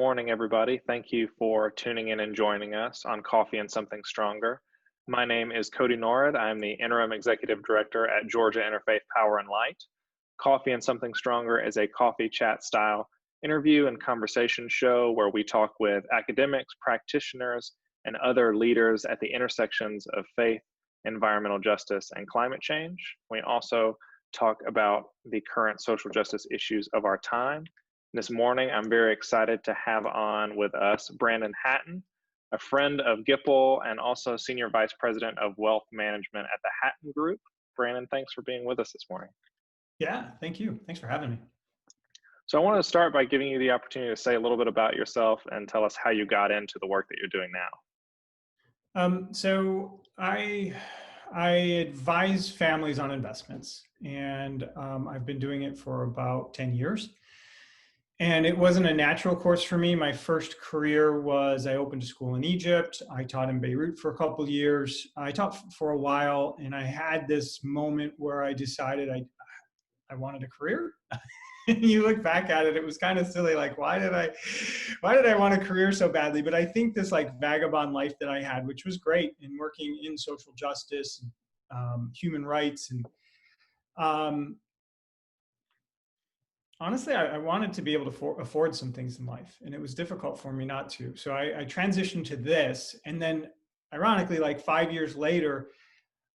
Morning, everybody. Thank you for tuning in and joining us on Coffee and Something Stronger. My name is Cody Norrid. I'm the Interim Executive Director at Georgia Interfaith Power and Light. Coffee and Something Stronger is a coffee chat style interview and conversation show where we talk with academics, practitioners, and other leaders at the intersections of faith, environmental justice, and climate change. We also talk about the current social justice issues of our time. This morning, I'm very excited to have on with us Brandon Hatton, a friend of Gipple and also Senior Vice President of Wealth Management at the Hatton Group. Brandon, thanks for being with us this morning. Yeah, thank you. Thanks for having me. So I want to start by giving you the opportunity to say a little bit about yourself and tell us how you got into the work that you're doing now. So I advise families on investments, and I've been doing it for about 10 years. And it wasn't a natural course for me. My first career was I opened a school in Egypt. I taught in Beirut for a couple of years. I taught for a while, and I had this moment where I decided I wanted a career. You look back at it, it was kind of silly. Like, why did I want a career so badly? But I think this like vagabond life that I had, which was great in working in social justice, human rights, and honestly, I wanted to be able to afford some things in life, and it was difficult for me not to. So I transitioned to this, and then ironically, like 5 years later,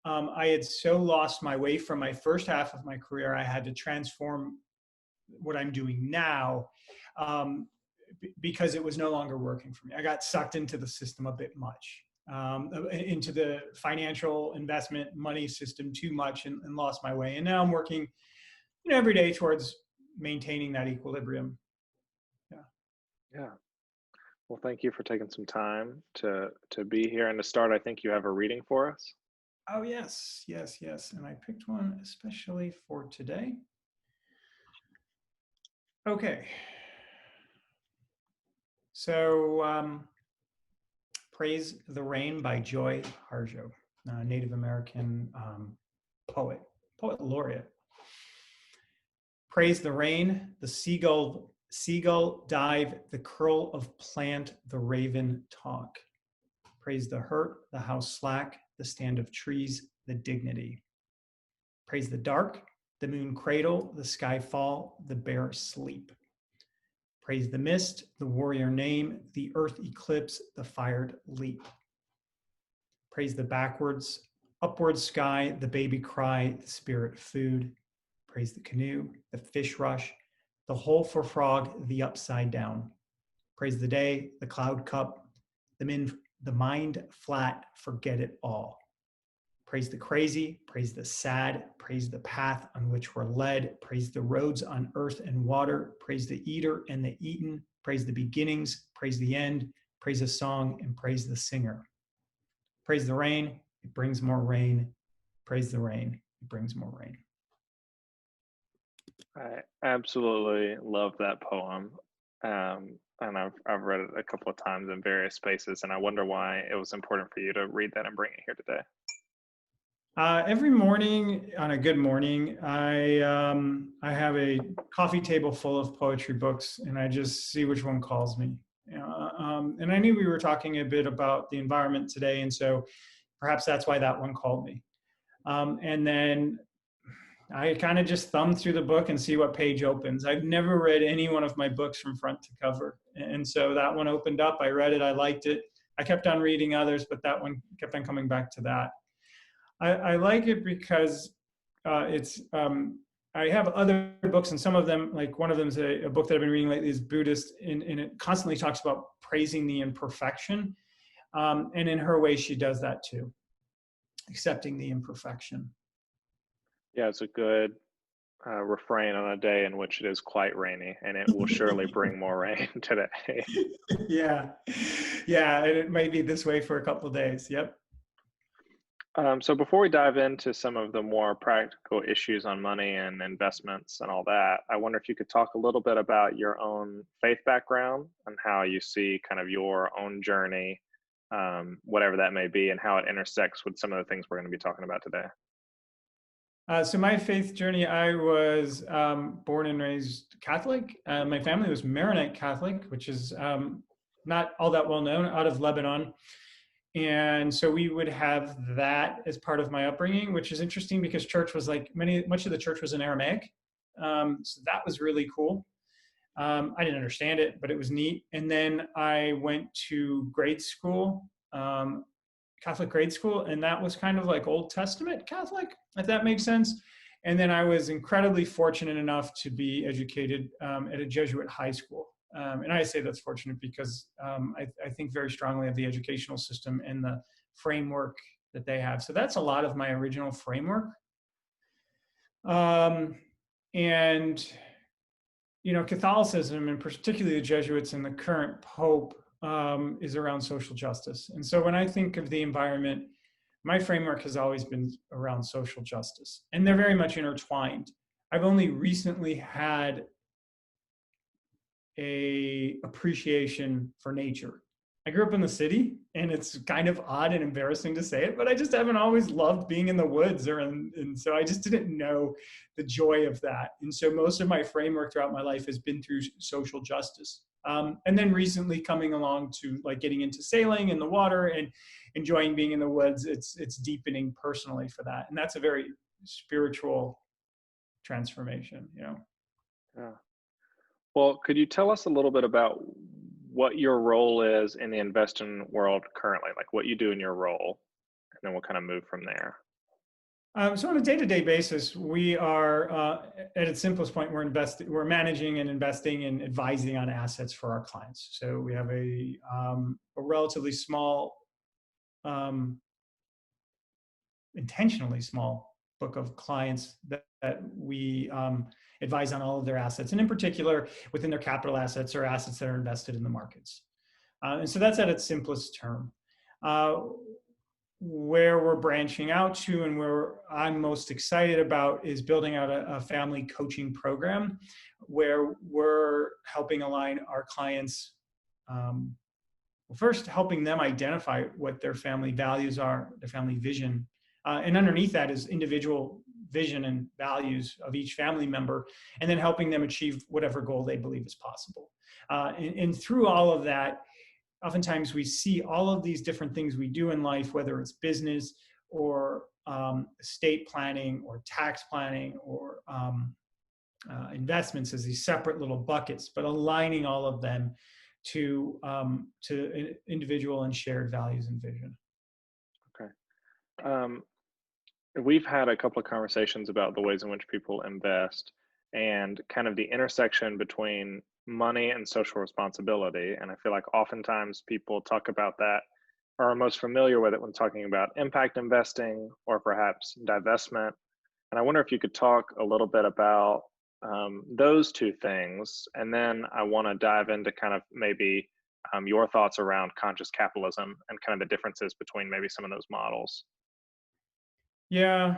I had so lost my way from my first half of my career, I had to transform what I'm doing now because it was no longer working for me. I got sucked into the system a bit much, into the financial investment money system too much, and lost my way. And now I'm working, every day towards maintaining that equilibrium. Yeah. Well, thank you for taking some time to be here. And to start, I think you have a reading for us. Oh, yes. And I picked one especially for today. Okay. So, Praise the Rain by Joy Harjo, Native American poet laureate. Praise the rain, the seagull dive, the curl of plant, the raven talk. Praise the hurt, the house slack, the stand of trees, the dignity. Praise the dark, the moon cradle, the sky fall, the bear sleep. Praise the mist, the warrior name, the earth eclipse, the fired leap. Praise the backwards, upward sky, the baby cry, the spirit food. Praise the canoe, the fish rush, the hole for frog, the upside down. Praise the day, the cloud cup, the mind flat, forget it all. Praise the crazy, praise the sad, praise the path on which we're led, praise the roads on earth and water, praise the eater and the eaten, praise the beginnings, praise the end, praise a song, and praise the singer. Praise the rain, it brings more rain. Praise the rain, it brings more rain. I absolutely love that poem. And I've read it a couple of times in various spaces, and I wonder why it was important for you to read that and bring it here today. Every morning on a good morning, I have a coffee table full of poetry books, and I just see which one calls me. And I knew we were talking a bit about the environment today, and so perhaps that's why that one called me. And then I kind of just thumb through the book and see what page opens. I've never read any one of my books from front to cover. And so that one opened up, I read it, I liked it. I kept on reading others, but that one kept on coming back to that. I like it because I have other books, and some of them, like one of them is a book that I've been reading lately is Buddhist, and it constantly talks about praising the imperfection. And in her way, she does that too, accepting the imperfection. Yeah, it's a good refrain on a day in which it is quite rainy, and it will surely bring more rain today. Yeah, and it might be this way for a couple of days. Yep. So before we dive into some of the more practical issues on money and investments and all that, I wonder if you could talk a little bit about your own faith background and how you see kind of your own journey, whatever that may be, and how it intersects with some of the things we're going to be talking about today. So my faith journey, I was born and raised Catholic. My family was Maronite Catholic, which is not all that well known, out of Lebanon. And so we would have that as part of my upbringing, which is interesting because church was like much of the church was in Aramaic. So that was really cool. I didn't understand it, but it was neat. And then I went to grade school, Catholic grade school, and that was kind of like Old Testament Catholic, if that makes sense. And then I was incredibly fortunate enough to be educated at a Jesuit high school. And I say that's fortunate because I think very strongly of the educational system and the framework that they have. So that's a lot of my original framework. And Catholicism, and particularly the Jesuits and the current Pope, is around social justice. And so when I think of the environment, my framework has always been around social justice, and they're very much intertwined. I've only recently had a appreciation for nature. I grew up in the city, and it's kind of odd and embarrassing to say it, but I just haven't always loved being in the woods, and so I just didn't know the joy of that. And so most of my framework throughout my life has been through social justice. And then recently coming along to like getting into sailing in the water and enjoying being in the woods, it's deepening personally for that. And that's a very spiritual transformation, Yeah. Well, could you tell us a little bit about what your role is in the investing world currently, like what you do in your role, and then we'll kind of move from there. So on a day-to-day basis, we are, at its simplest point, we're managing and investing and advising on assets for our clients. So we have a relatively small, intentionally small book of clients that we advise on all of their assets, and in particular within their capital assets or assets that are invested in the markets. And so that's at its simplest term. Where we're branching out to and where I'm most excited about is building out a family coaching program where we're helping align our clients, first helping them identify what their family values are, their family vision. And underneath that is individual vision and values of each family member, and then helping them achieve whatever goal they believe is possible. And through all of that, oftentimes we see all of these different things we do in life, whether it's business or estate planning or tax planning or investments, as these separate little buckets, but aligning all of them to individual and shared values and vision. Okay. We've had a couple of conversations about the ways in which people invest and kind of the intersection between money and social responsibility. And I feel like oftentimes people talk about that or are most familiar with it when talking about impact investing or perhaps divestment. And I wonder if you could talk a little bit about those two things. And then I want to dive into kind of maybe your thoughts around conscious capitalism and kind of the differences between maybe some of those models. Yeah.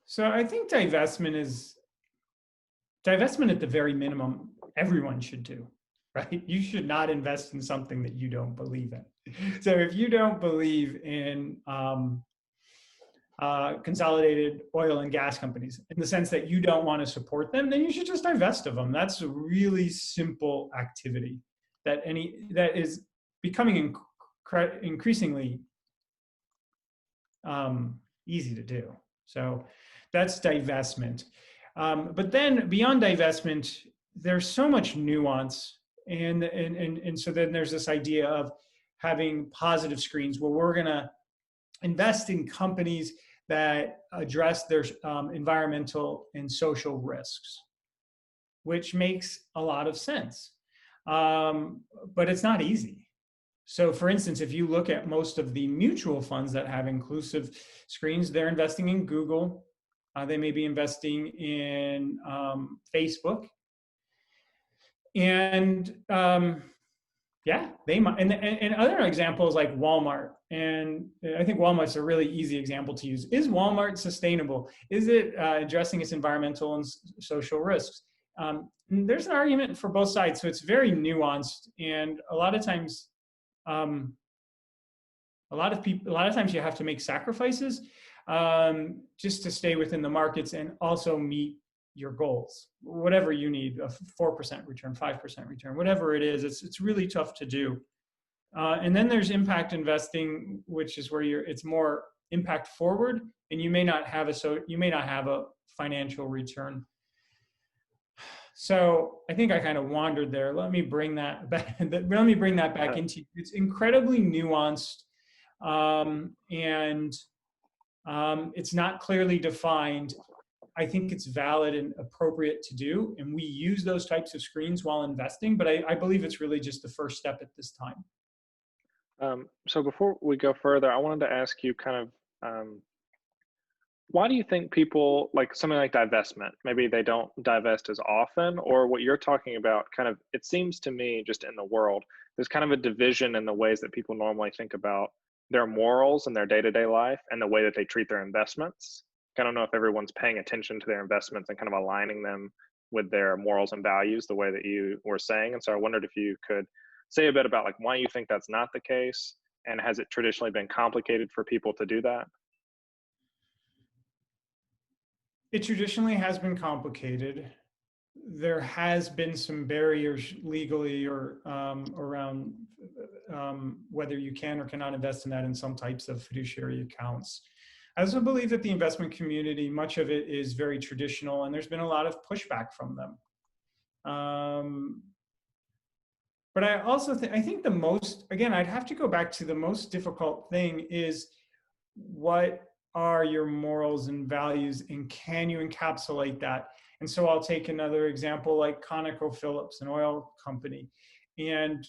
So I think divestment at the very minimum, everyone should do, right? You should not invest in something that you don't believe in. So if you don't believe in consolidated oil and gas companies in the sense that you don't want to support them, then you should just divest of them. That's a really simple activity that is becoming increasingly easy to do. So that's divestment. But then beyond divestment, there's so much nuance. And so then there's this idea of having positive screens where we're going to invest in companies that address their environmental and social risks, which makes a lot of sense. But it's not easy. So for instance, if you look at most of the mutual funds that have inclusive screens, they're investing in Google. They may be investing in Facebook. And they might. And other examples like Walmart. And I think Walmart's a really easy example to use. Is Walmart sustainable? Is it addressing its environmental and social risks? There's an argument for both sides. So it's very nuanced. And a lot of times, a lot of times you have to make sacrifices. just to stay within the markets and also meet your goals, whatever you need, a 4% return, 5% return, whatever it is. It's really tough to do. And then there's impact investing, which is where it's more impact forward, and you may not have a financial return. So I think I kind of wandered there. Let me bring that back. Into it's incredibly nuanced, and it's not clearly defined. I think it's valid and appropriate to do, and we use those types of screens while investing. But I believe it's really just the first step at this time. So before we go further, I wanted to ask you kind of, why do you think people like something like divestment, maybe they don't divest as often, or what you're talking about kind of, it seems to me just in the world, there's kind of a division in the ways that people normally think about their morals in their day-to-day life and the way that they treat their investments. I don't know if everyone's paying attention to their investments and kind of aligning them with their morals and values the way that you were saying. And so I wondered if you could say a bit about like why you think that's not the case, and has it traditionally been complicated for people to do that? It traditionally has been complicated. There has been some barriers legally or around whether you can or cannot invest in that in some types of fiduciary accounts. I also believe that the investment community, much of it is very traditional, and there's been a lot of pushback from them. But I also I think the most, again, I'd have to go back to the most difficult thing is what are your morals and values, and can you encapsulate that? And so I'll take another example like ConocoPhillips, an oil company. And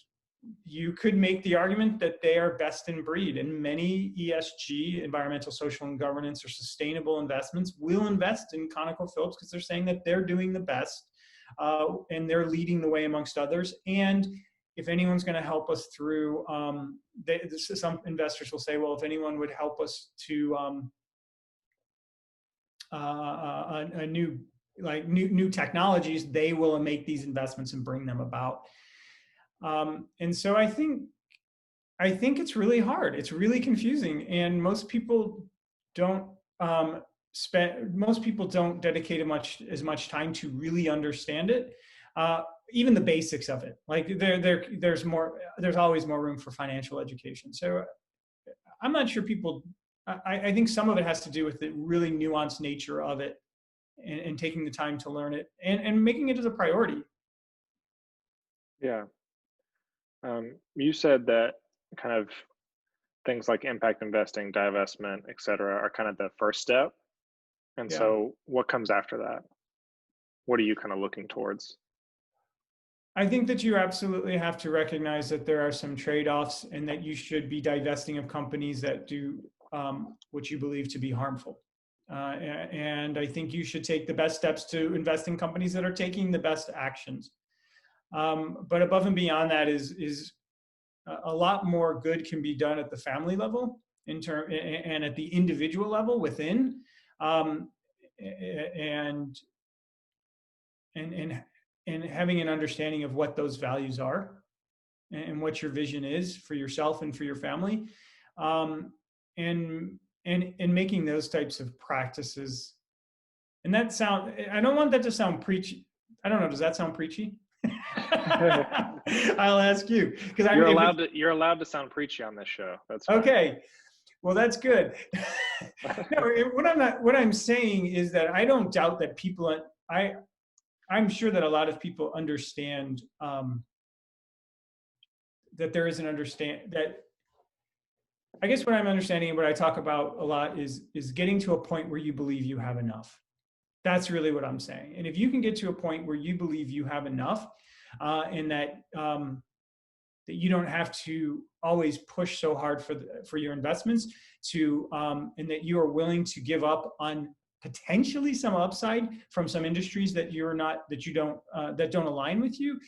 you could make the argument that they are best in breed, and many ESG, environmental, social, and governance, or sustainable investments will invest in ConocoPhillips because they're saying that they're doing the best and they're leading the way amongst others. And if anyone's going to help us through, some investors will say, well, if anyone would help us to new technologies, they will make these investments and bring them about. And so I think it's really hard. It's really confusing, and most people don't dedicate as much time to really understand it. Even the basics of it. Like there's always more room for financial education. So I'm not sure people. I think some of it has to do with the really nuanced nature of it, and taking the time to learn it, and making it as a priority. Yeah. You said that kind of things like impact investing, divestment, et cetera, are kind of the first step. And so what comes after that? What are you kind of looking towards? I think that you absolutely have to recognize that there are some trade-offs, and that you should be divesting of companies that do what you believe to be harmful. And I think you should take the best steps to invest in companies that are taking the best actions. But above and beyond that is a lot more good can be done at the family level and at the individual level within, and having an understanding of what those values are and what your vision is for yourself and for your family, and making those types of practices. And I don't want that to sound preachy. I don't know. Does that sound preachy? I'll ask you, because you're allowed to sound preachy on this show. That's fine. Okay. Well, that's good. No, what I'm saying is that I don't doubt that people. I'm sure that a lot of people understand that there is an that. I guess what I'm understanding and what I talk about a lot is getting to a point where you believe you have enough. That's really what I'm saying. And if you can get to a point where you believe you have enough, and that that you don't have to always push so hard for your investments, and that you are willing to give up on potentially some upside from some industries that don't align with you,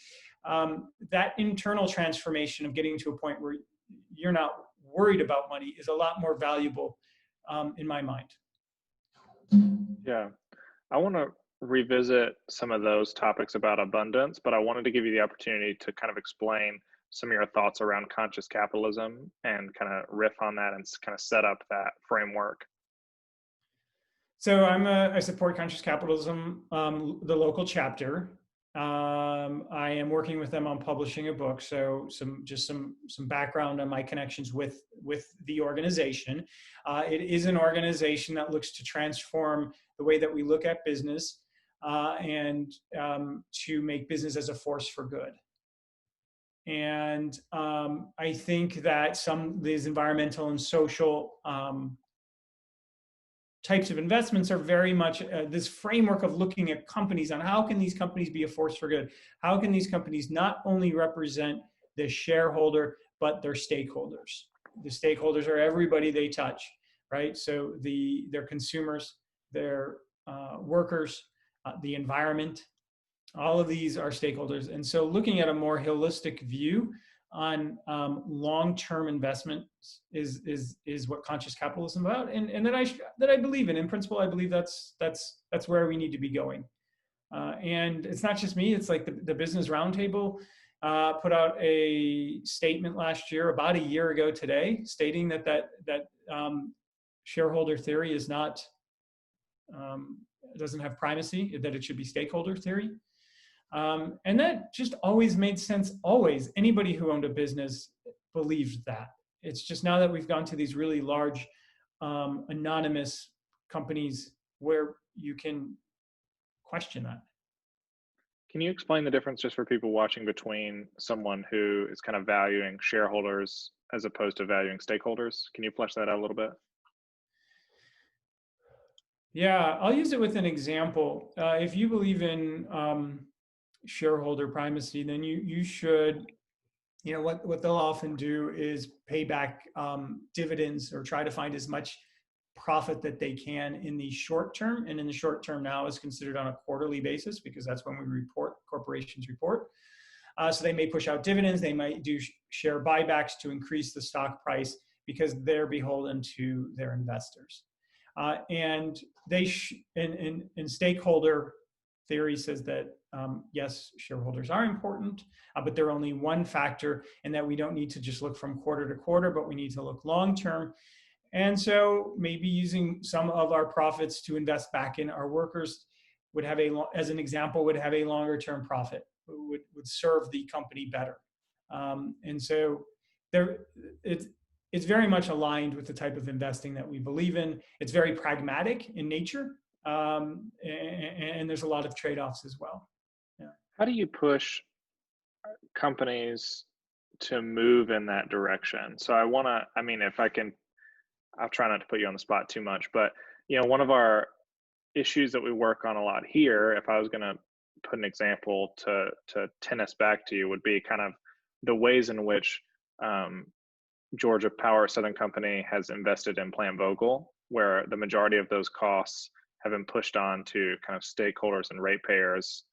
that internal transformation of getting to a point where you're not worried about money is a lot more valuable, in my mind. Yeah, I want to revisit some of those topics about abundance, but I wanted to give you the opportunity to kind of explain some of your thoughts around conscious capitalism and kind of riff on that and kind of set up that framework. So I support Conscious Capitalism, the local chapter. I am working with them on publishing a book. So some background on my connections with the organization. It is an organization that looks to transform the way that we look at business and to make business as a force for good. And I think that some of these environmental and social types of investments are very much this framework of looking at companies on how can these companies be a force for good? How can these companies not only represent the shareholder, but their stakeholders? The stakeholders are everybody they touch, right? So their consumers, their workers, the environment, all of these are stakeholders. And so looking at a more holistic view on long-term investments is what conscious capitalism is about, and that I believe in. In principle, I believe that's where we need to be going. And it's not just me; it's like the Business Roundtable put out a statement last year, about a year ago today, stating that shareholder theory is not doesn't have primacy; that it should be stakeholder theory. And that just always made sense. Always, anybody who owned a business believed that. It's just now that we've gone to these really large anonymous companies where you can question that. Can you explain the difference just for people watching between someone who is kind of valuing shareholders as opposed to valuing stakeholders? Can you flesh that out a little bit? Yeah, I'll use it with an example. If you believe in shareholder primacy, then you should, what they'll often do is pay back dividends or try to find as much profit that they can in the short term. And in the short term now is considered on a quarterly basis because that's when corporations report. So they may push out dividends, they might do share buybacks to increase the stock price because they're beholden to their investors. And stakeholder theory says that yes, shareholders are important, but they're only one factor, and that we don't need to just look from quarter to quarter, but we need to look long term. And so maybe using some of our profits to invest back in our workers would have as an example, would have a longer term profit, would serve the company better. And so it's very much aligned with the type of investing that we believe in. It's very pragmatic in nature, and there's a lot of trade-offs as well. Yeah. How do you push companies to move in that direction? So if I can, I'll try not to put you on the spot too much, but one of our issues that we work on a lot here, if I was going to put an example to tennis back to you, would be kind of the ways in which Georgia Power Southern Company has invested in Plant Vogtle, where the majority of those costs have been pushed on to kind of stakeholders and ratepayers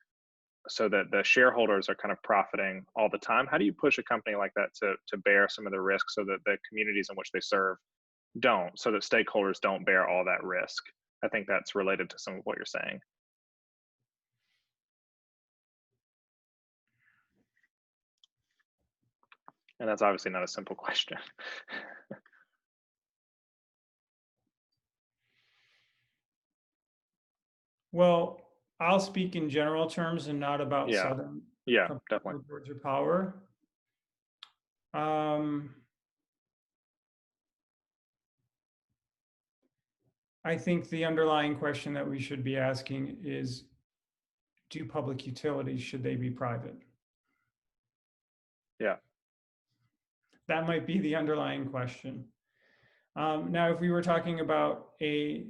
so that the shareholders are kind of profiting all the time. How do you push a company like that to bear some of the risk so that the communities in which they serve don't, so that stakeholders don't bear all that risk? I think that's related to some of what you're saying. And that's obviously not a simple question. Well, I'll speak in general terms and not about Southern. Yeah, definitely. Georgia Power. I think the underlying question that we should be asking is, do public utilities, should they be private? Yeah. That might be the underlying question. Now, if we were talking about a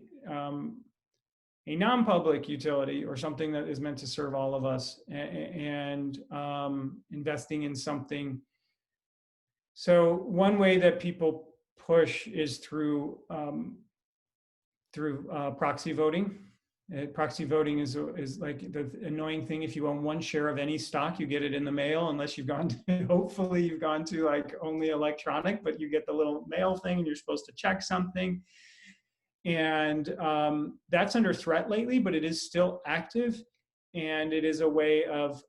non-public utility or something that is meant to serve all of us and investing in something. So one way that people push is through proxy voting. Proxy voting is like the annoying thing. If you own one share of any stock, you get it in the mail, unless you've gone to, hopefully you've gone to like only electronic, but you get the little mail thing and you're supposed to check something. And that's under threat lately, but it is still active. And it is a way of,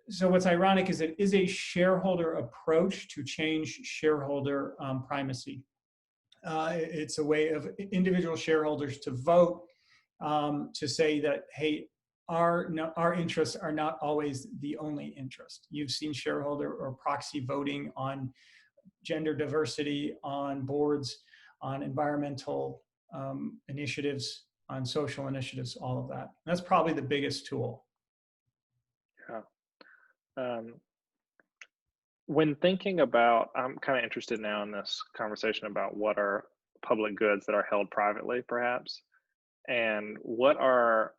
so what's ironic is it is a shareholder approach to change shareholder primacy. It's a way of individual shareholders to vote to say that, hey, our interests are not always the only interest. You've seen shareholder or proxy voting on gender diversity, on boards, on environmental initiatives, on social initiatives, all of that. That's probably the biggest tool. Yeah. When thinking about, I'm kind of interested now in this conversation about what are public goods that are held privately, perhaps, and what are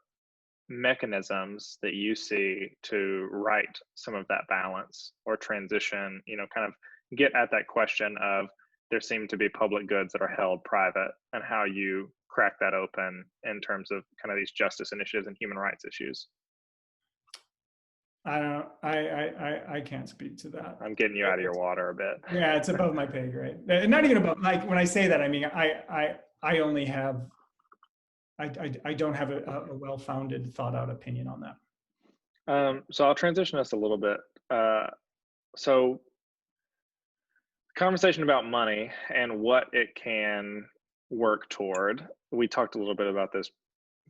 mechanisms that you see to right some of that balance or transition, kind of get at that question of there seem to be public goods that are held private and how you crack that open in terms of kind of these justice initiatives and human rights issues. I don't. I can't speak to that. I'm getting you out of your water a bit. Yeah, it's above my pay grade. Not even above. Like when I say that, I mean I only have. I don't have a well-founded, thought-out opinion on that. So I'll transition us a little bit. So conversation about money and what it can work toward. We talked a little bit about this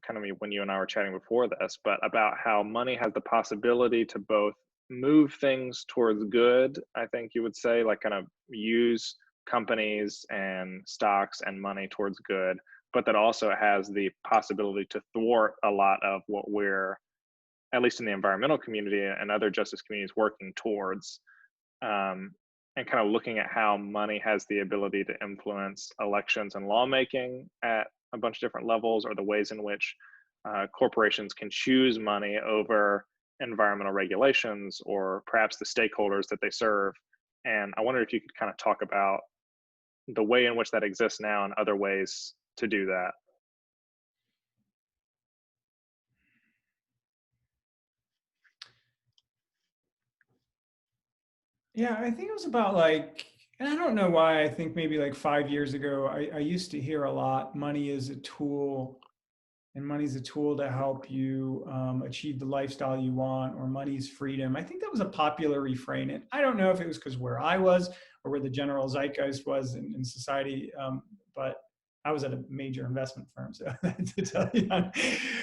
kind of when you and I were chatting before this, but about how money has the possibility to both move things towards good, I think you would say, like kind of use companies and stocks and money towards good, but that also has the possibility to thwart a lot of what we're, at least in the environmental community and other justice communities, working towards. And kind of looking at how money has the ability to influence elections and lawmaking at a bunch of different levels, or the ways in which corporations can choose money over environmental regulations or perhaps the stakeholders that they serve. And I wonder if you could kind of talk about the way in which that exists now and other ways to do that. Yeah, I think it was about like, and I don't know why, I think maybe like 5 years ago, I used to hear a lot, money is a tool, and money's a tool to help you achieve the lifestyle you want, or money's freedom. I think that was a popular refrain. And I don't know if it was because where I was or where the general zeitgeist was in society, but I was at a major investment firm, so to tell you.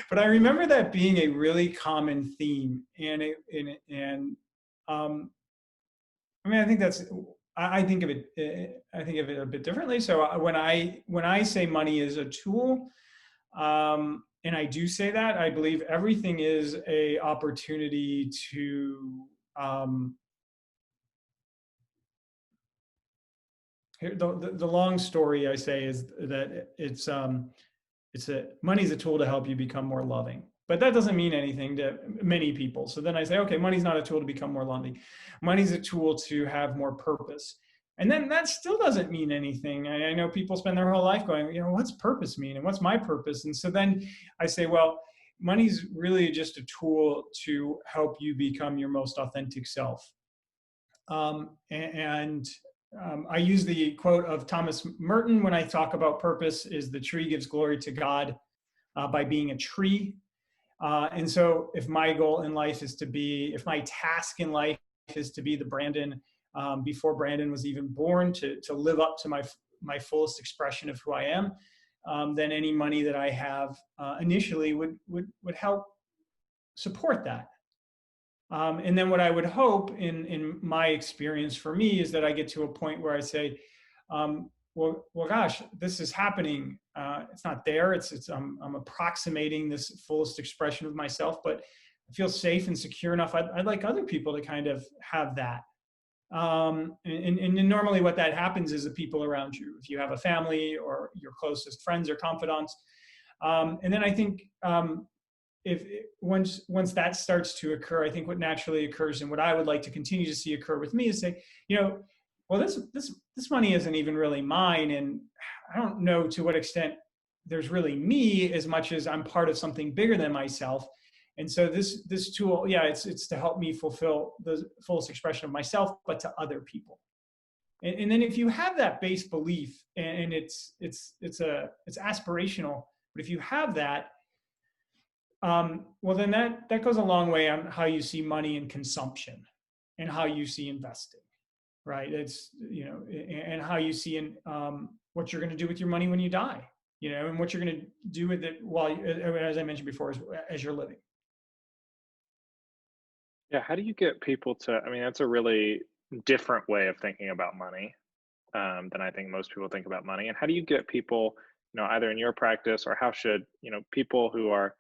But I remember that being a really common theme, um, I mean, I think that's. I think of it. I think of it a bit differently. So when I say money is a tool, and I do say that, I believe everything is a opportunity to. Here, the long story I say is that it's money is a tool to help you become more loving. But that doesn't mean anything to many people. So then I say, okay, money's not a tool to become more loving. Money's a tool to have more purpose. And then that still doesn't mean anything. I know people spend their whole life going, what's purpose mean? And what's my purpose? And so then I say, well, money's really just a tool to help you become your most authentic self. I use the quote of Thomas Merton when I talk about purpose: is the tree gives glory to God by being a tree. And so if my goal in life is to be, if my task in life is to be the Brandon before Brandon was even born, to live up to my fullest expression of who I am, then any money that I have initially would help support that. And then what I would hope in my experience for me is that I get to a point where I say, well, gosh, this is happening. It's not there. I'm approximating this fullest expression of myself, but I feel safe and secure enough. I'd like other people to kind of have that. And normally what that happens is the people around you, if you have a family or your closest friends or confidants. And then I think if once that starts to occur, I think what naturally occurs and what I would like to continue to see occur with me is say, well, this money isn't even really mine, and I don't know to what extent there's really me as much as I'm part of something bigger than myself. And so this tool, yeah, it's to help me fulfill the fullest expression of myself, but to other people. And then if you have that base belief, and it's aspirational, but if you have that, well, then that goes a long way on how you see money and consumption, and how you see investing, right? It's and how you see what you're going to do with your money when you die, and what you're going to do with it while, as I mentioned before, as you're living. Yeah, how do you get people to, I mean, that's a really different way of thinking about money than I think most people think about money. And how do you get people, either in your practice or how should, people who are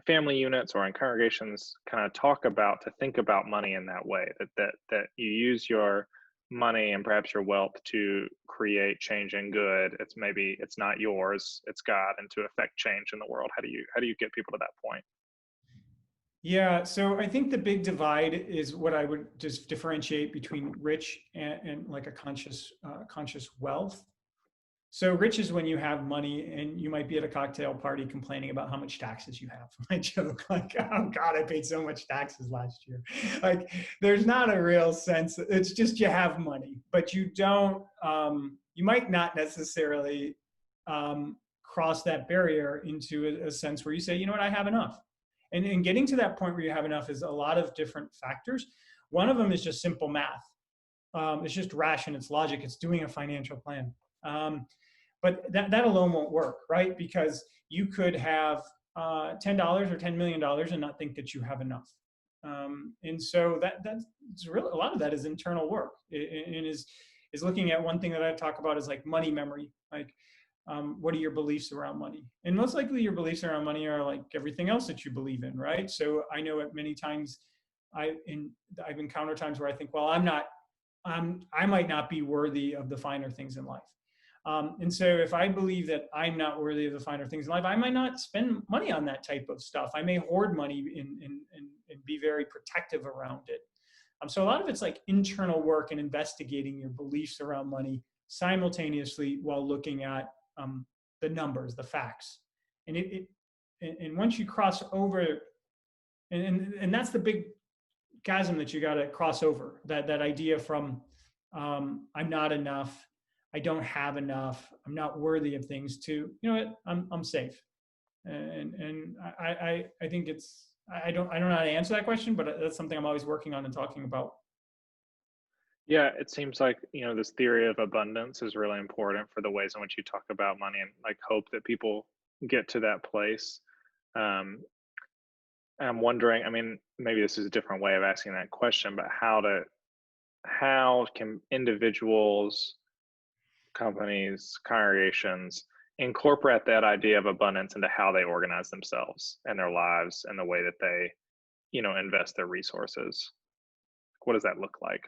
family units or in congregations kind of talk about to think about money in that way, that you use your money and perhaps your wealth to create change and good. It's not yours, it's God, and to affect change in the world. How do you get people to that point? Yeah, so I think the big divide is what I would just differentiate between rich and like a conscious wealth. So rich is when you have money and you might be at a cocktail party complaining about how much taxes you have. I joke like, oh God, I paid so much taxes last year. Like there's not a real sense. It's just you have money, but you don't, you might not necessarily cross that barrier into a sense where you say, you know what, I have enough. And getting to that point where you have enough is a lot of different factors. One of them is just simple math. It's just ration, it's logic, it's doing a financial plan. But that alone won't work, right? Because you could have $10 or $10 million and not think that you have enough. And so that's really, a lot of that is internal work, and is looking at one thing that I talk about is like money memory. Like, what are your beliefs around money? And most likely your beliefs around money are like everything else that you believe in, right? So I know at many times I've encountered times where I think, well, I might not be worthy of the finer things in life. And so if I believe that I'm not worthy of the finer things in life, I might not spend money on that type of stuff. I may hoard money and be very protective around it. So a lot of it's like internal work and investigating your beliefs around money simultaneously while looking at the numbers, the facts. And once you cross over, and that's the big chasm that you got to cross over, that idea from I'm not enough, I don't have enough, I'm not worthy of things, to, you know what, I'm safe. And I think I don't know how to answer that question, but that's something I'm always working on and talking about. Yeah, it seems like, this theory of abundance is really important for the ways in which you talk about money, and like hope that people get to that place. Um, and I'm wondering, I mean, maybe this is a different way of asking that question, but how can individuals, companies, congregations incorporate that idea of abundance into how they organize themselves and their lives and the way that they, invest their resources? What does that look like?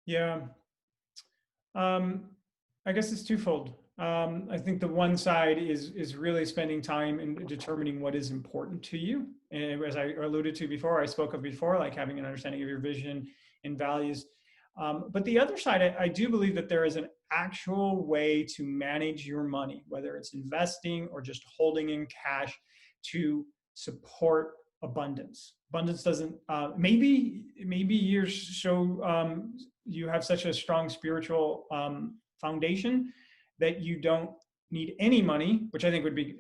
Yeah. I guess it's twofold. I think the one side is really spending time in determining what is important to you. And as I alluded to before, I spoke of before, like having an understanding of your vision and values. But the other side, I do believe that there is an actual way to manage your money, whether it's investing or just holding in cash, to support abundance. Abundance doesn't, maybe you're so, you have such a strong spiritual foundation that you don't need any money, which I think would be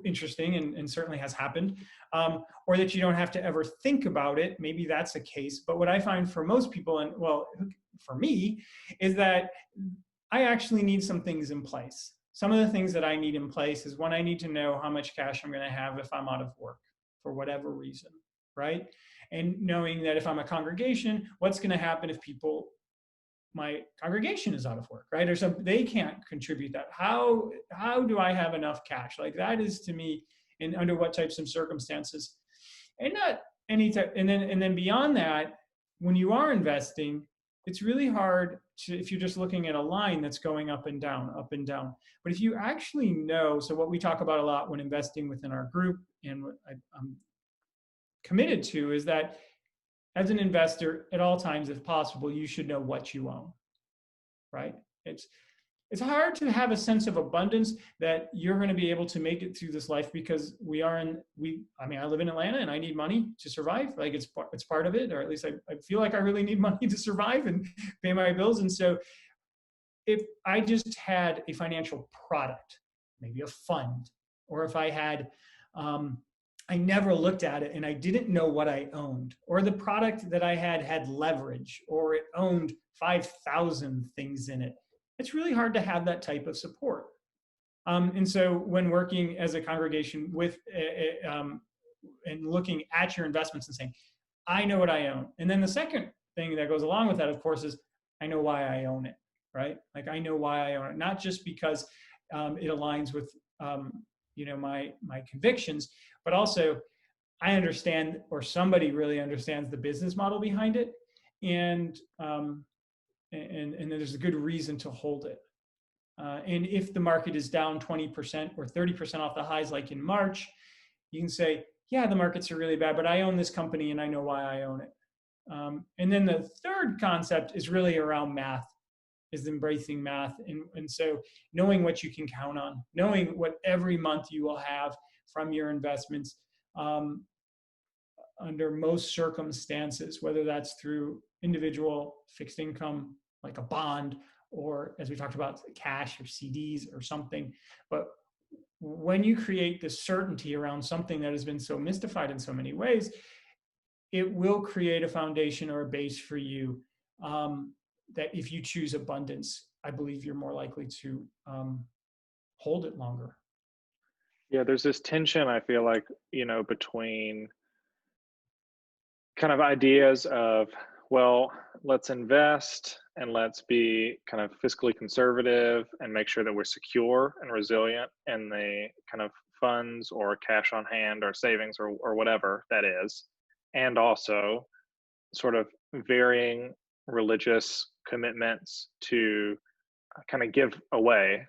interesting and certainly has happened, or that you don't have to ever think about it. Maybe that's a case. But what I find for most people, and well, for me, is that I actually need some things in place. Some of the things that I need in place is, one, I need to know how much cash I'm going to have if I'm out of work for whatever reason, right? And knowing that if I'm a congregation, what's going to happen if my congregation is out of work, right? Or they can't contribute that. How do I have enough cash? Like that is, to me, and under what types of circumstances, and not any type. And then beyond that, when you are investing, it's really hard to, if you're just looking at a line that's going up and down, up and down. But if you actually know, so what we talk about a lot when investing within our group, and what I'm committed to, is that as an investor, at all times, if possible, you should know what you own, right? It's hard to have a sense of abundance that you're going to be able to make it through this life, because I live in Atlanta and I need money to survive. Like it's part of it, or at least I feel like I really need money to survive and pay my bills. And so if I just had a financial product, maybe a fund, or if I had, I never looked at it and I didn't know what I owned, or the product that I had leverage, or it owned 5,000 things in it, it's really hard to have that type of support. And so when working as a congregation with and looking at your investments and saying, I know what I own. And then the second thing that goes along with that, of course, is I know why I own it, right? Like I know why I own it, not just because it aligns with my convictions, but also I understand, or somebody really understands the business model behind it, and there's a good reason to hold it. And if the market is down 20% or 30% off the highs, like in March, you can say, yeah, the markets are really bad, but I own this company and I know why I own it. And then the third concept is really around math, is embracing math. And so knowing what you can count on, knowing what every month you will have from your investments under most circumstances, whether that's through individual fixed income, like a bond, or as we talked about, cash or CDs or something. But when you create this certainty around something that has been so mystified in so many ways, it will create a foundation or a base for you that if you choose abundance, I believe you're more likely to hold it longer. Yeah, there's this tension, I feel like, between kind of ideas of, well, let's invest and let's be kind of fiscally conservative and make sure that we're secure and resilient in the kind of funds or cash on hand or savings or whatever that is. And also sort of varying religious commitments to kind of give away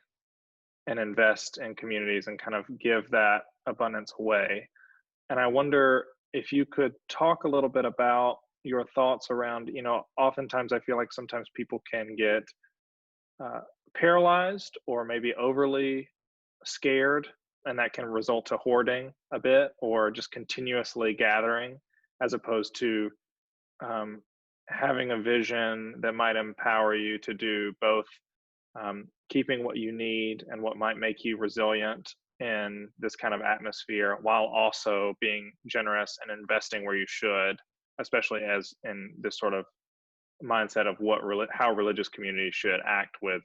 and invest in communities and kind of give that abundance away. And I wonder if you could talk a little bit about your thoughts around, oftentimes I feel like sometimes people can get paralyzed or maybe overly scared, and that can result to hoarding a bit or just continuously gathering, as opposed to having a vision that might empower you to do both keeping what you need and what might make you resilient in this kind of atmosphere, while also being generous and investing where you should, especially as in this sort of mindset of how religious communities should act with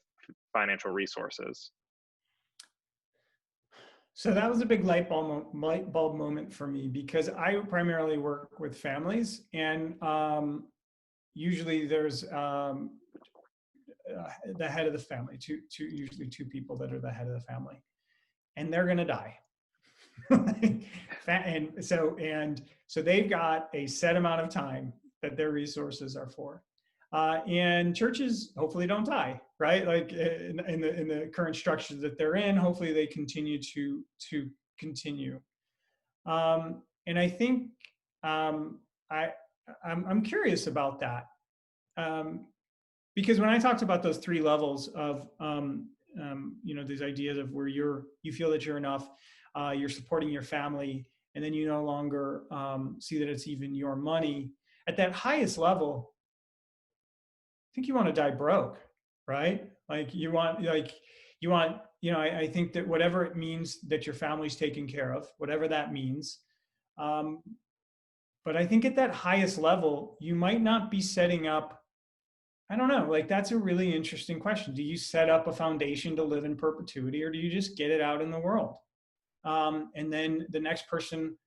financial resources. So that was a big light bulb moment for me, because I primarily work with families, and usually there's the head of the family, usually two people that are the head of the family, and they're going to die. and so they've got a set amount of time that their resources are for. And churches hopefully don't die, right? Like in the current structure that they're in, hopefully they continue to continue. And I think I'm curious about that, because when I talked about those three levels of these ideas of where you feel that you're enough, you're supporting your family, and then you no longer see that it's even your money. At that highest level, I think you want to die broke, right? Like I think that whatever it means that your family's taken care of, whatever that means. But I think at that highest level, you might not be setting up, I don't know, like that's a really interesting question. Do you set up a foundation to live in perpetuity, or do you just get it out in the world? And then the next person,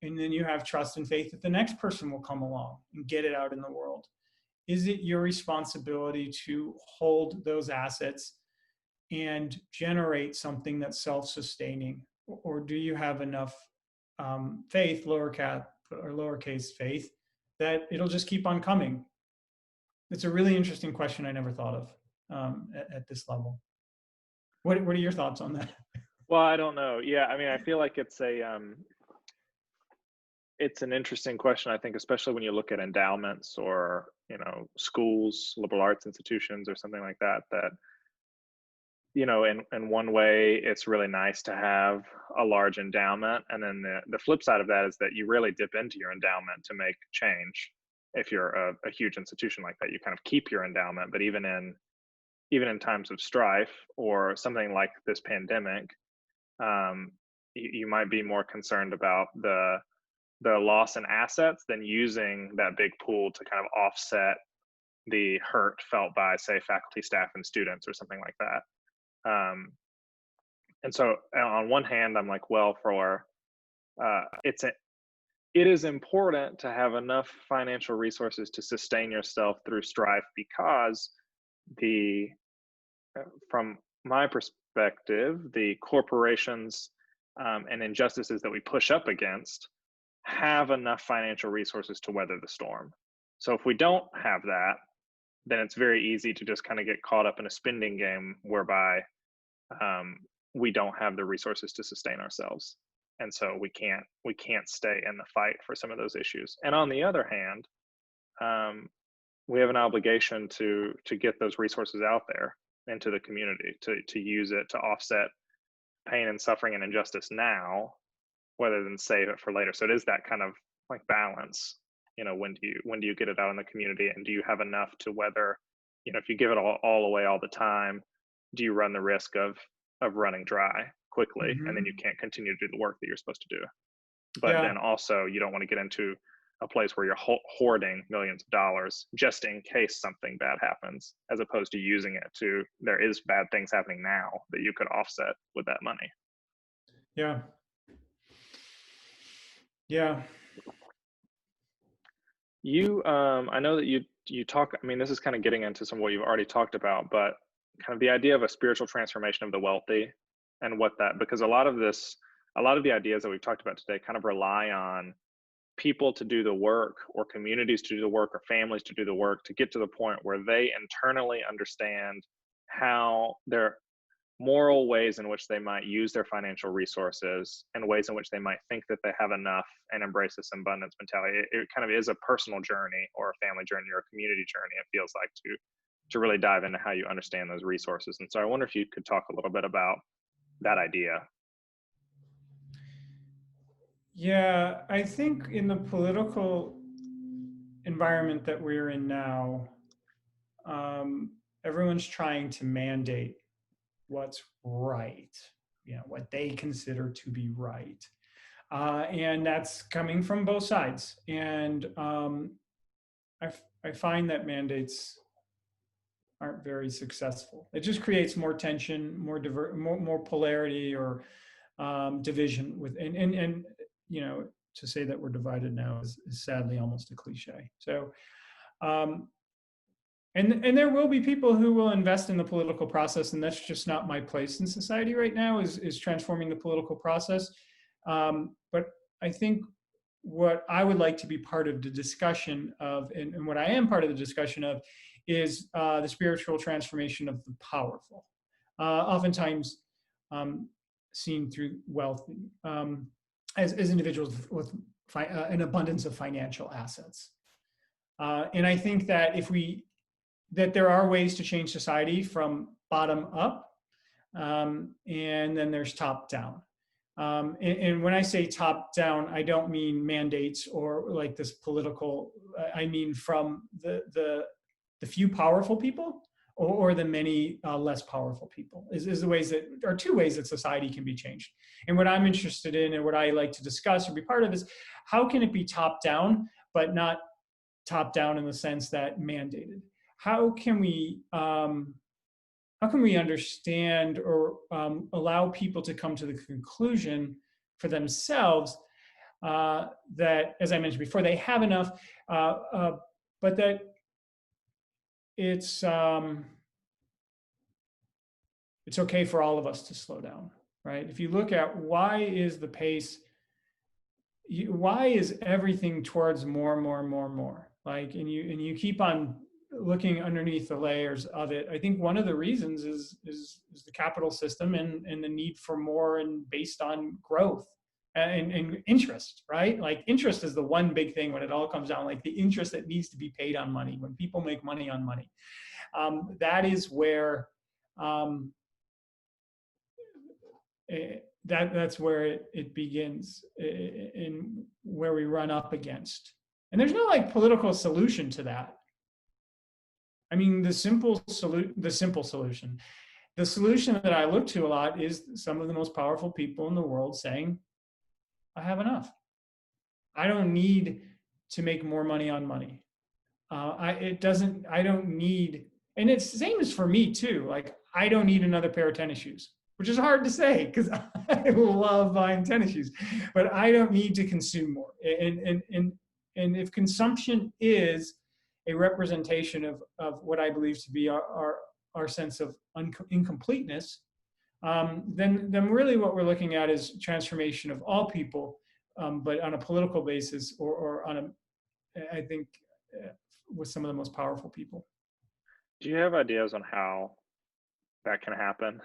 and then you have trust and faith that the next person will come along and get it out in the world. Is it your responsibility to hold those assets and generate something that's self-sustaining? Or do you have enough faith, lowercase faith, that it'll just keep on coming? It's a really interesting question I never thought of at this level. What are your thoughts on that? Well, I don't know. Yeah, I mean, I feel like it's an interesting question, I think, especially when you look at endowments or, schools, liberal arts institutions or something like that, in one way, it's really nice to have a large endowment. And then the flip side of that is that you really dip into your endowment to make change. If you're a huge institution like that, you kind of keep your endowment, but even in times of strife or something like this pandemic, you might be more concerned about the loss in assets than using that big pool to kind of offset the hurt felt by, say, faculty, staff, and students or something like that. And so on one hand, I'm like, well, it is important to have enough financial resources to sustain yourself through strife, because from my perspective, the corporations and injustices that we push up against have enough financial resources to weather the storm. So if we don't have that, then it's very easy to just kind of get caught up in a spending game whereby we don't have the resources to sustain ourselves, and so we can't stay in the fight for some of those issues. And on the other hand, we have an obligation to get those resources out there into the community, to use it to offset pain and suffering and injustice now, rather than save it for later. So it is that kind of like balance. When do you get it out in the community, and do you have enough to weather? If you give it all away all the time, do you run the risk of running dry quickly, and then you can't continue to do the work that you're supposed to do? But then also, you don't want to get into a place where you're hoarding millions of dollars just in case something bad happens, as opposed to using it to, there is bad things happening now that you could offset with that money. Yeah. Yeah. I know that you talk, I mean, this is kind of getting into some of what you've already talked about, but kind of the idea of a spiritual transformation of the wealthy, and because a lot of the ideas that we've talked about today kind of rely on people to do the work, or communities to do the work, or families to do the work, to get to the point where they internally understand how their moral ways in which they might use their financial resources, and ways in which they might think that they have enough and embrace this abundance mentality. It kind of is a personal journey, or a family journey, or a community journey, it feels like, to really dive into how you understand those resources. And so I wonder if you could talk a little bit about that idea. Yeah, I think in the political environment that we're in now, everyone's trying to mandate what's right, what they consider to be right. And that's coming from both sides. And I find that mandates aren't very successful. It just creates more tension, more polarity, or division and to say that we're divided now is sadly almost a cliche. So and there will be people who will invest in the political process, and that's just not my place in society right now, is transforming the political process. But I think what I would like to be part of the discussion of, and what I am part of the discussion of, is the spiritual transformation of the powerful, oftentimes seen through wealth, as individuals with an abundance of financial assets. And I think that that there are ways to change society from bottom up, and then there's top down. And when I say top down, I don't mean mandates or like this political. I mean from the few powerful people, or the many less powerful people. Is the ways that are two ways that society can be changed. And what I'm interested in, and what I like to discuss or be part of, is how can it be top down, but not top down in the sense that mandated. How can we understand, or allow people to come to the conclusion for themselves that, as I mentioned before, they have enough, but that it's okay for all of us to slow down, right? If you look at why is everything towards more, like, and you keep on looking underneath the layers of it. I think one of the reasons is the capital system, and the need for more, and based on growth and interest, right? Like, interest is the one big thing when it all comes down, like the interest that needs to be paid on money, when people make money on money. That is where that's where it begins, in where we run up against. And there's no like political solution to that. I mean, the simple solution, the solution that I look to a lot, is some of the most powerful people in the world saying, I have enough. I don't need to make more money on money. I don't need, and it's the same as for me too. Like, I don't need another pair of tennis shoes, which is hard to say because I love buying tennis shoes, but I don't need to consume more. And if consumption is a representation of what I believe to be our sense of incompleteness, then really what we're looking at is transformation of all people, but on a political basis, or on a, I think, with some of the most powerful people. Do you have ideas on how that can happen?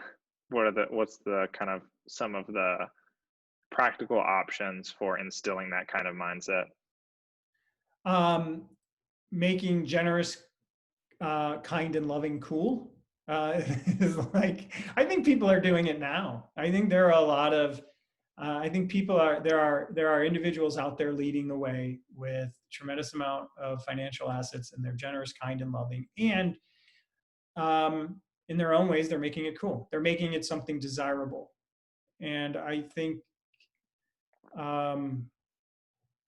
What's the kind of some of the practical options for instilling that kind of mindset? Making generous, kind, and loving cool. Is like, I think people are doing it now. I think there are a lot of I think there are individuals out there leading the way with tremendous amount of financial assets, and they're generous, kind, and loving, and in their own ways, they're making it cool. They're making it something desirable, and I think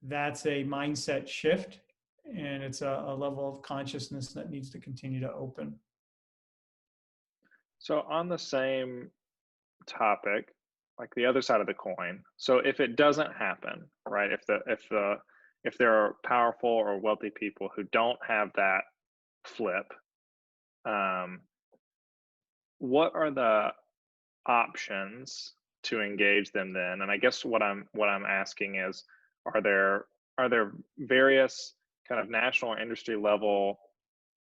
that's a mindset shift, and it's a level of consciousness that needs to continue to open. So on the same topic, like the other side of the coin. So if it doesn't happen, right? If there are powerful or wealthy people who don't have that flip, what are the options to engage them then? And I guess what I'm asking is, are there various kind of national or industry level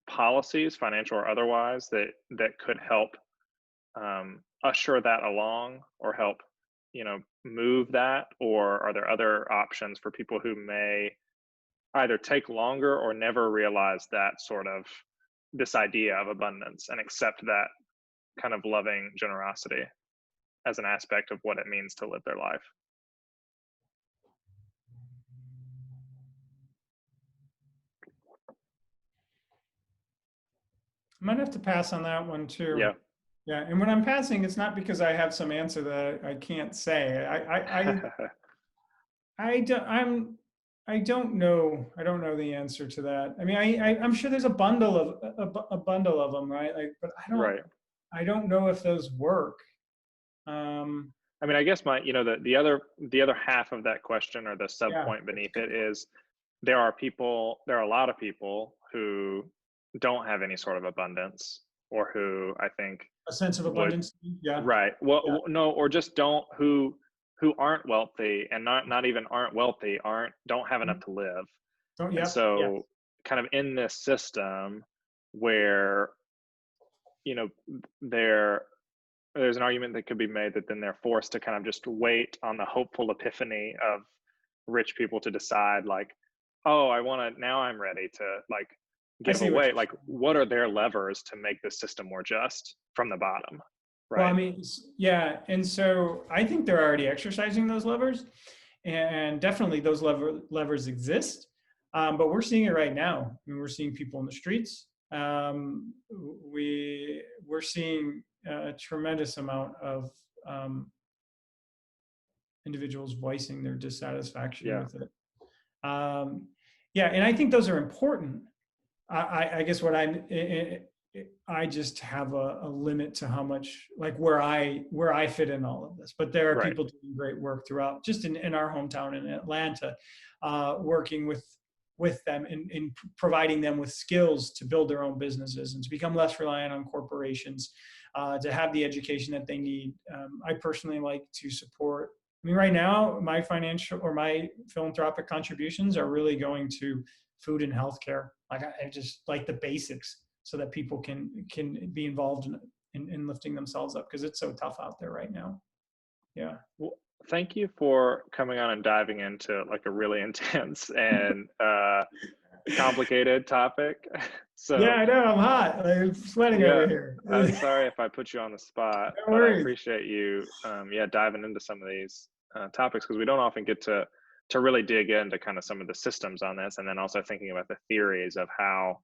policies, financial or otherwise, that could help usher that along or help, move that? Or are there other options for people who may either take longer or never realize that sort of this idea of abundance and accept that kind of loving generosity as an aspect of what it means to live their life? I might have to pass on that one too. Yeah. Yeah, and when I'm passing, it's not because I have some answer that I can't say. I don't know. I don't know the answer to that. I mean, I'm sure there's a bundle of them, right? Like, but Right. I don't know if those work. Um, I mean, I guess the other half of that question, or the sub yeah, point beneath it, is there are a lot of people who don't have any sort of abundance, or who I think a sense of would, abundance. Yeah, right. Well, yeah. no, or just don't, who aren't wealthy, and not even aren't wealthy, don't have enough to live. Don't. And Yeah, yeah. so kind of in this system where, you know, there's an argument that could be made that then they're forced to kind of just wait on the hopeful epiphany of rich people to decide, like, oh, now I'm ready to, like, I give see what away. you're Like, saying. what are their levers to make the system more just from the bottom? Well, I Right. mean, yeah, and so I think they're already exercising those levers, and definitely those levers exist. But we're seeing it right now. I mean, we're seeing people in the streets. We're seeing a tremendous amount of individuals voicing their dissatisfaction Yeah. with it. Yeah, and I think those are important. I guess I just have a limit to how much, like, where I fit in all of this. But there are Right. people doing great work throughout, just in our hometown in Atlanta, working with them and providing them with skills to build their own businesses and to become less reliant on corporations, to have the education that they need. I personally like to support. I mean, right now, my financial or my philanthropic contributions are really going to food and healthcare. Like, I just like the basics, so that people can be involved in lifting themselves up, because it's so tough out there right now. Yeah. Well, thank you for coming on and diving into, like, a really intense and complicated topic. Yeah, So I know. I'm hot. Like, I'm sweating yeah, over here. I'm No sorry if I put you on the spot, but I worries. appreciate you, diving into some of these topics, because we don't often get to really dig into kind of some of the systems on this, and then also thinking about the theories of how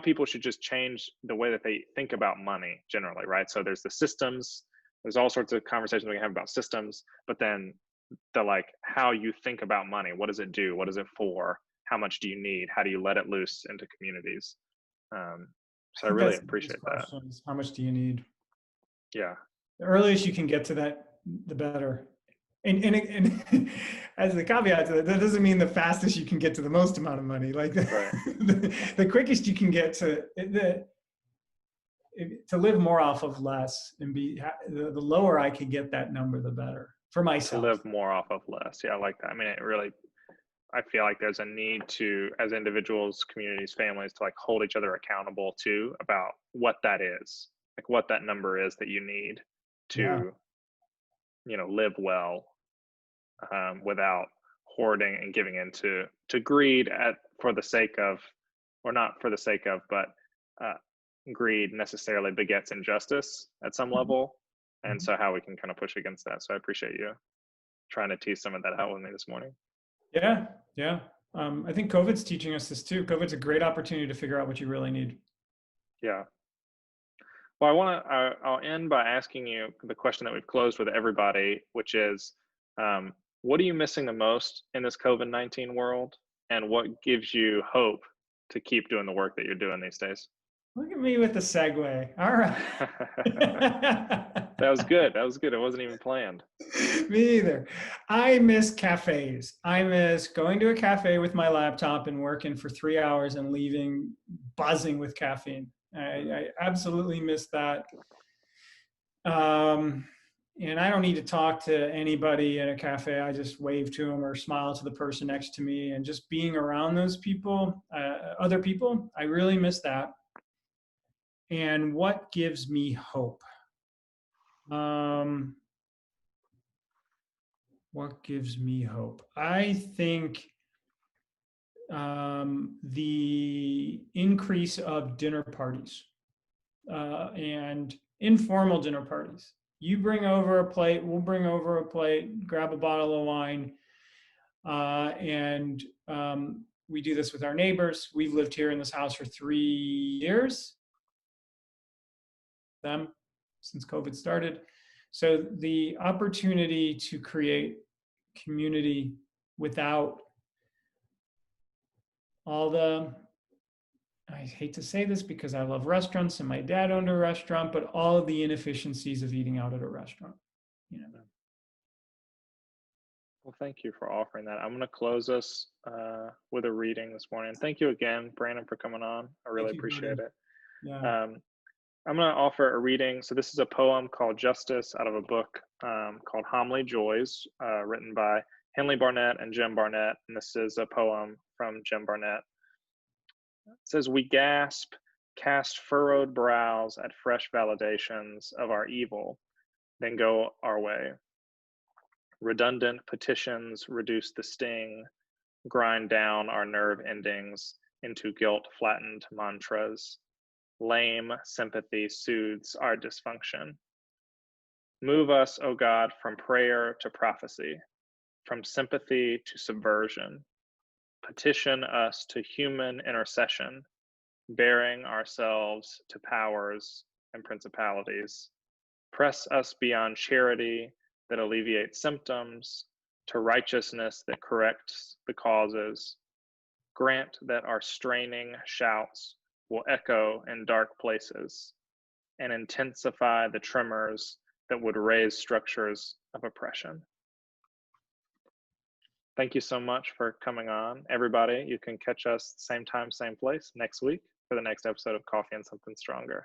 people should just change the way that they think about money generally, right? So there's the systems, there's all sorts of conversations we can have about systems, but then the, like, how you think about money, what does it do, what is it for, how much do you need? How do you let it loose into communities? I So I think really that's the biggest appreciate that. question is how much do you need? Yeah. The earliest you can get to that, the better. And as a caveat to that, that doesn't mean the fastest you can get to the most amount of money. Like Right. the quickest you can get to to live more off of less and the lower I could get that number, the better for To myself. live more off of less. Yeah, I like that. I mean, it really, I feel like there's a need to, as individuals, communities, families, to like hold each other accountable too about what that is, like what that number is that you need Yeah. to, live well, without hoarding and giving into greed for the sake of, or not for the sake of, but uh, greed necessarily begets injustice at some level. And so how we can kind of push against that. So I appreciate you trying to tease some of that out with me this morning. Yeah. Yeah. I think COVID's teaching us this too. COVID's a great opportunity to figure out what you really need. Yeah. Well, I'll end by asking you the question that we've closed with everybody, which is, what are you missing the most in this COVID-19 world? And what gives you hope to keep doing the work that you're doing these days? Look at me with the segue. All right. That was good. That was good. It wasn't even planned. Me either. I miss cafes. I miss going to a cafe with my laptop and working for 3 hours and leaving buzzing with caffeine. I absolutely miss that. And I don't need to talk to anybody in a cafe. I just wave to them or smile to the person next to me, and just being around those people, other people, I really miss that. And what gives me hope? What gives me hope? I think the increase of dinner parties and informal dinner parties. You bring over a plate, we'll bring over a plate, grab a bottle of wine, and we do this with our neighbors. We've lived here in this house for 3 years, them since COVID started. So the opportunity to create community without all the, I hate to say this because I love restaurants and my dad owned a restaurant, but all of the inefficiencies of eating out at a restaurant, you know. Well, thank you for offering that. I'm going to close us with a reading this morning. Thank you again, Brandon, for coming on. I really appreciate it. Yeah. I'm going to offer a reading. So this is a poem called Justice out of a book called Homely Joys, written by Henley Barnett and Jim Barnett. And this is a poem from Jim Barnett. It says, "We gasp, cast furrowed brows at fresh validations of our evil, then go our way. Redundant petitions reduce the sting, grind down our nerve endings into guilt-flattened mantras. Lame sympathy soothes our dysfunction. Move us, O God, from prayer to prophecy, from sympathy to subversion. Petition us to human intercession, bearing ourselves to powers and principalities. Press us beyond charity that alleviates symptoms to righteousness that corrects the causes. Grant that our straining shouts will echo in dark places and intensify the tremors that would raise structures of oppression." Thank you so much for coming on. Everybody, you can catch us same time, same place next week for the next episode of Coffee and Something Stronger.